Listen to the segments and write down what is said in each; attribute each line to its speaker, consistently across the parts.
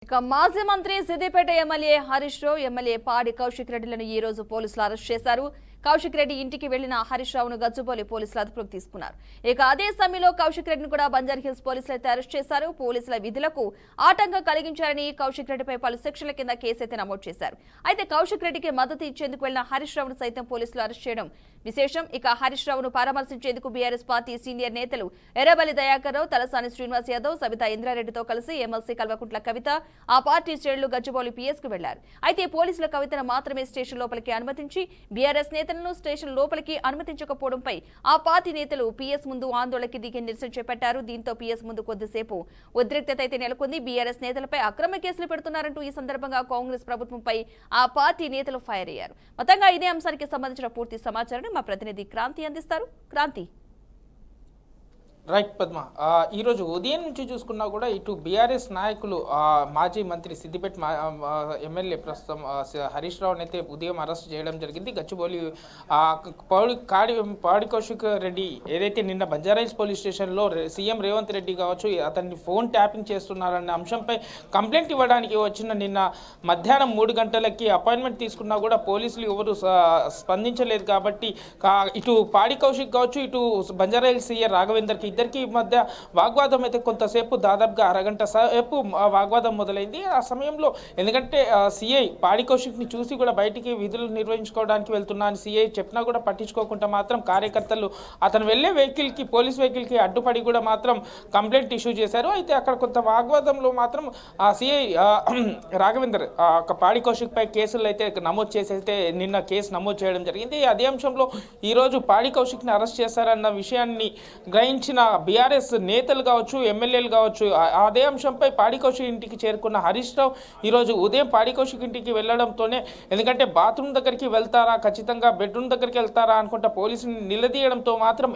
Speaker 1: మాజీ మంత్రి Siddipet MLA Harish Rao MLA పాడి కౌశిక్ రెడ్డిలను ఈ రోజు పోలీసులు అరెస్ట్ చేశారు. కౌశిక్ రెడ్డి ఇంటికి వెళ్లిన హరీష్ రావును గచ్చిబౌలి పోలీసులు అదుపులోకి తీసుకున్నారు. ఇక అదే సమయంలో కౌశిక్ రెడ్డిని కూడా బంజారాహిల్స్ పోలీసులు అయితే అరెస్ట్ చేశారు. పోలీసుల విధులకు ఆటంకం కలిగించారని కౌశిక్ రెడ్డిపై పలు సెక్షన్ల కింద కేసు అయితే నమోదు చేశారు. అయితే కౌశిక్ రెడ్డికి మద్దతు ఇచ్చేందుకు వెళ్లిన హరీష్ రావును సైతం పోలీసులు అరెస్ట్ చేయడం విశేషం. ఇక హరీష్ రావును పరామర్శించేందుకు బీఆర్ఎస్ పార్టీ సీనియర్ నేతలు ఎర్రబల్లి దయాకర్ రావు, తలసాని శ్రీనివాస్ యాదవ్, సబితా ఇంద్రారెడ్డితో కలిసి ఎమ్మెల్సీ కల్వకుంట్ల కవిత ఆ పార్టీ శ్రేణులు గచ్చిబౌలి పీఎస్ కు వెళ్లారు. అయితే పోలీసుల కవితను మాత్రమే స్టేషన్ లోపలికి అనుమతించి బీఆర్ఎస్ నేతలను స్టేషన్ లోపలికి అనుమతించకపోవడంపై ఆ పార్టీ నేతలు పీఎస్ ముందు ఆందోళనకి దిగి నిరసన చేపట్టారు. దీంతో పీఎస్ ముందు కొద్దిసేపు ఉద్రిక్తత అయితే నెలకొంది. బీఆర్ఎస్ నేతలపై అక్రమ కేసులు పెడుతున్నారంటూ ఈ సందర్భంగా కాంగ్రెస్ ప్రభుత్వంపై ఆ పార్టీ నేతలు ఫైర్ అయ్యారు. మొత్తంగా ఇదే అంశానికి సంబంధించిన పూర్తి సమాచారాన్ని మా ప్రతినిధి క్రాంతి అందిస్తారు. క్రాంతి.
Speaker 2: రైట్ పద్మ, ఈరోజు ఉదయం నుంచి చూసుకున్నా కూడా ఇటు బీఆర్ఎస్ నాయకులు మాజీ మంత్రి సిద్దిపేట ఎమ్మెల్యే ప్రస్తుతం హరీష్ రావుని అయితే ఉదయం అరెస్ట్ చేయడం జరిగింది. గచ్చిబౌలి పాడి కౌశిక్ రెడ్డి ఏదైతే నిన్న బంజారాహిల్స్ పోలీస్ స్టేషన్లో సీఎం రేవంత్ రెడ్డి కావచ్చు అతన్ని ఫోన్ ట్యాపింగ్ చేస్తున్నారన్న అంశంపై కంప్లైంట్ ఇవ్వడానికి వచ్చిన నిన్న మధ్యాహ్నం 3 గంటలకి అపాయింట్మెంట్ తీసుకున్నా కూడా పోలీసులు ఎవరు స్పందించలేదు. కాబట్టి ఇటు పాడి కౌశిక్ కావచ్చు ఇటు బంజారాహిల్స్ సీఏ రాఘవేందర్కి ఇద్దరికి మధ్య వాగ్వాదం అయితే కొంతసేపు దాదాపుగా అరగంట సేపు వాగ్వాదం మొదలైంది. ఆ సమయంలో ఎందుకంటే సిఐ పాడి కౌశిక్ని చూసి కూడా బయటికి విధులు నిర్వహించుకోవడానికి వెళ్తున్నా అని సిఐ చెప్పినా కూడా పట్టించుకోకుండా మాత్రం కార్యకర్తలు అతను వెళ్ళే వెహికల్కి పోలీస్ వెహికల్కి అడ్డుపడి కూడా మాత్రం కంప్లైంట్ ఇష్యూ చేశారు. అయితే అక్కడ కొంత వాగ్వాదంలో మాత్రం ఆ సిఐ రాఘవేందర్ పాడి కౌశిక్ పై కేసులు అయితే నమోదు చేసి అయితే నిన్న కేసు నమోదు చేయడం జరిగింది. అదే అంశంలో ఈరోజు పాడి కౌశిక్ని అరెస్ట్ చేశారన్న విషయాన్ని గ్రహించిన బీఆర్ఎస్ నేతలు కావచ్చు ఎమ్మెల్యేలు కావచ్చు అదే అంశంపై పాడి కౌశిక్ ఇంటికి చేరుకున్న హరీష్ రావు ఈరోజు ఉదయం పాడి కౌశిక్ ఇంటికి వెళ్ళడంతోనే ఎందుకంటే బాత్రూమ్ దగ్గరికి వెళ్తారా ఖచ్చితంగా బెడ్రూమ్ దగ్గరికి వెళ్తారా అనుకుంటా పోలీసుని నిలదీయడంతో మాత్రం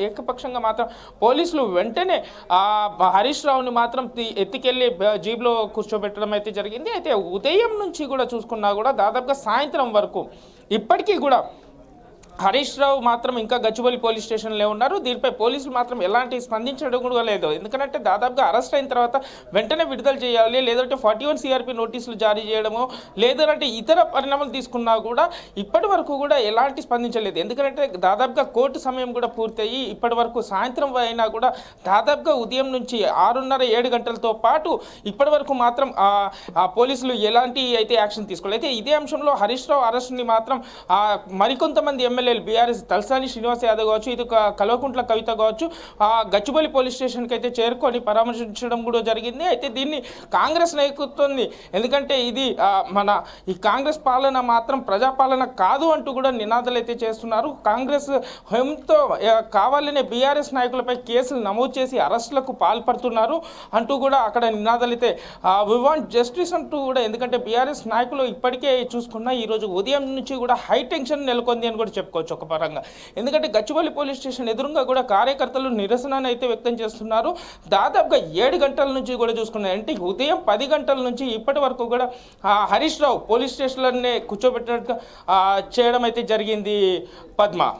Speaker 2: ఏకపక్షంగా మాత్రం పోలీసులు వెంటనే హరీష్ రావుని మాత్రం ఎత్తుకెళ్ళి జీప్లో కూర్చోబెట్టడం అయితే జరిగింది. అయితే ఉదయం నుంచి కూడా చూసుకున్నా కూడా దాదాపుగా సాయంత్రం వరకు ఇప్పటికీ కూడా హరీష్ రావు మాత్రం ఇంకా గచ్చిబౌలి పోలీస్ స్టేషన్లో ఉన్నారు. దీనిపై పోలీసులు మాత్రం ఎలాంటి స్పందించడం కూడా లేదు. ఎందుకంటే దాదాపుగా అరెస్ట్ అయిన తర్వాత వెంటనే విడుదల చేయాలి, లేదంటే 41 CRP నోటీసులు జారీ చేయడము, లేదంటే ఇతర పరిణామాలు తీసుకున్నా కూడా ఇప్పటి వరకు కూడా ఎలాంటి స్పందించలేదు. ఎందుకంటే దాదాపుగా కోర్టు సమయం కూడా పూర్తయి ఇప్పటి వరకు సాయంత్రం అయినా కూడా దాదాపుగా ఉదయం నుంచి 6:30-7 గంటలతో పాటు ఇప్పటి వరకు మాత్రం పోలీసులు ఎలాంటి అయితే యాక్షన్ తీసుకోలేదు. అయితే ఇదే అంశంలో హరీష్ రావు అరెస్ట్ని మాత్రం మరికొంతమంది ఎమ్మెల్యే బీఆర్ఎస్ తలసాని శ్రీనివాస్ యాదవ్ కావచ్చు ఇది కల్వకుంట్ల కవిత కావచ్చు గచ్చిబౌలి పోలీస్ స్టేషన్కి అయితే చేరుకొని పరామర్శించడం కూడా జరిగింది. అయితే దీన్ని కాంగ్రెస్ నాయకత్వాన్ని ఎందుకంటే ఇది ఈ కాంగ్రెస్ పాలన మాత్రం ప్రజాపాలన కాదు అంటూ కూడా నినాదాలు అయితే చేస్తున్నారు. కాంగ్రెస్ హోంతో కావాలనే బీఆర్ఎస్ నాయకులపై కేసులు నమోదు చేసి అరెస్టులకు పాల్పడుతున్నారు అంటూ కూడా అక్కడ నినాదాలు అయితే వి వాంట్ జస్టిస్ అంటూ కూడా ఎందుకంటే బీఆర్ఎస్ నాయకులు ఇప్పటికే చూసుకున్నా ఈరోజు ఉదయం నుంచి కూడా హై టెన్షన్ నెలకొంది అని కూడా చెప్పుకోవచ్చు ఒక పరంగా. ఎందుకంటే గచ్చిబౌలి పోలీస్ స్టేషన్ ఎదురుగా కూడా కార్యకర్తలు నిరసనను అయితే వ్యక్తం చేస్తున్నారు. దాదాపుగా 7 గంటల నుంచి కూడా చూసుకున్నారు అంటే ఉదయం 10 గంటల నుంచి ఇప్పటి వరకు కూడా హరీష్ రావు పోలీస్ స్టేషన్లోనే కూర్చోబెట్టినట్టుగా చేయడం అయితే జరిగింది. పద్మ.